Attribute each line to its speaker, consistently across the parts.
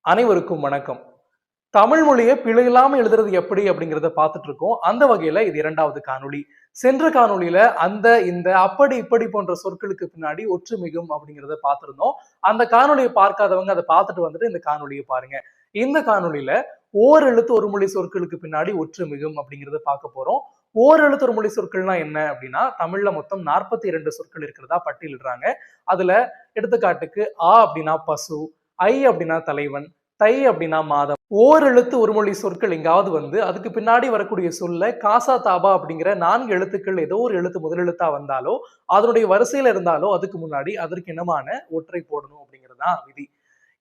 Speaker 1: அனைவருக்கும் வணக்கம். தமிழ் மொழியை பிழையில்லாம எழுதுறது எப்படி அப்படிங்கிறத பார்த்துட்டு இருக்கோம். அந்த வகையில இது 2வது காணொளி. சென்ற காணொளியில அந்த, இந்த, அப்படி, இப்படி போன்ற சொற்களுக்கு பின்னாடி ஒற்று மிகும் அப்படிங்கிறத பார்த்திருந்தோம். அந்த காணொளியை பார்க்காதவங்க அதை பார்த்துட்டு வந்துட்டு இந்த காணொளியை பாருங்க. இந்த காணொளியில ஓரெழுத்து ஒரு மொழி சொற்களுக்கு பின்னாடி ஒற்று மிகும் அப்படிங்கிறத பார்க்க போறோம். ஓரெழுத்து ஒரு மொழி சொற்கள்னா என்ன அப்படின்னா, தமிழ்ல மொத்தம் 42 சொற்கள் இருக்கிறதா பட்டியலிடுறாங்க. அதுல எடுத்துக்காட்டுக்கு ஆ அப்படின்னா பசு, ஐ அப்படின்னா தலைவன், தை அப்படின்னா மாதம். ஓரெழுத்து ஒரு மொழி சொற்கள் எங்காவது வந்து அதுக்கு பின்னாடி வரக்கூடிய சொல்ல காசா தாபா அப்படிங்கிற 4 எழுத்துக்கள் ஏதோ ஒரு எழுத்து முதலெழுத்தா வந்தாலோ அதனுடைய வரிசையில இருந்தாலோ அதுக்கு முன்னாடி அதற்கு இனமான ஒற்றை போடணும் அப்படிங்கிறதுதான் விதி.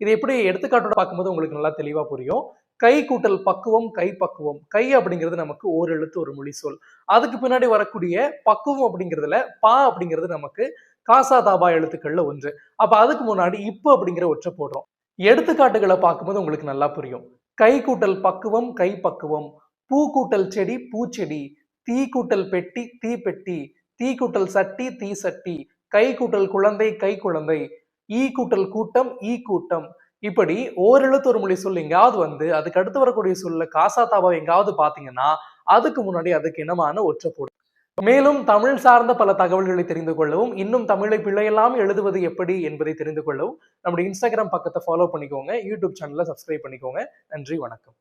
Speaker 1: இது எப்படி எடுத்துக்காட்டோட பார்க்கும்போது உங்களுக்கு நல்லா தெளிவா புரியும். கை கூட்டல் பக்குவம், கை பக்குவம். கை அப்படிங்கிறது நமக்கு ஓர் எழுத்து ஒரு மொழி சொல். அதுக்கு பின்னாடி வரக்கூடிய பக்குவம் அப்படிங்கிறதுல பா அப்படிங்கிறது நமக்கு காசா தாபா எழுத்துக்கள்ல ஒன்று. அப்ப அதுக்கு முன்னாடி இப்போ அப்படிங்கிற ஒற்றை போடுறோம். எடுத்துக்காட்டுகளை பார்க்கும்போது உங்களுக்கு நல்லா புரியும். கை கூட்டல் பக்குவம், கை பக்குவம். பூ கூட்டல் செடி, பூச்செடி. தீ கூட்டல் பெட்டி, தீ பெட்டி. தீ கூட்டல் சட்டி, தீ சட்டி. கை கூட்டல் குழந்தை, கை குழந்தை. ஈ கூட்டல் கூட்டம், ஈ கூட்டம். இப்படி ஓரெழுத்து ஒரு மொழி சொல் எங்காவது வந்து அதுக்கு அடுத்து வரக்கூடிய சொல்ல காசா தாபா எங்காவது பாத்தீங்கன்னா அதுக்கு முன்னாடி அதுக்கு இனமான ஒற்றை போடும். மேலும் தமிழ் சார்ந்த பல தகவல்களை தெரிந்து கொள்ளவும், இன்னும் தமிழை பிழையெல்லாம் எழுதுவது எப்படி என்பதை தெரிந்து கொள்ளவும் நம்முடைய இன்ஸ்டாகிராம் பக்கத்தை ஃபாலோ பண்ணிக்கோங்க, யூடியூப் சேனலை சப்ஸ்கிரைப் பண்ணிக்கோங்க. நன்றி, வணக்கம்.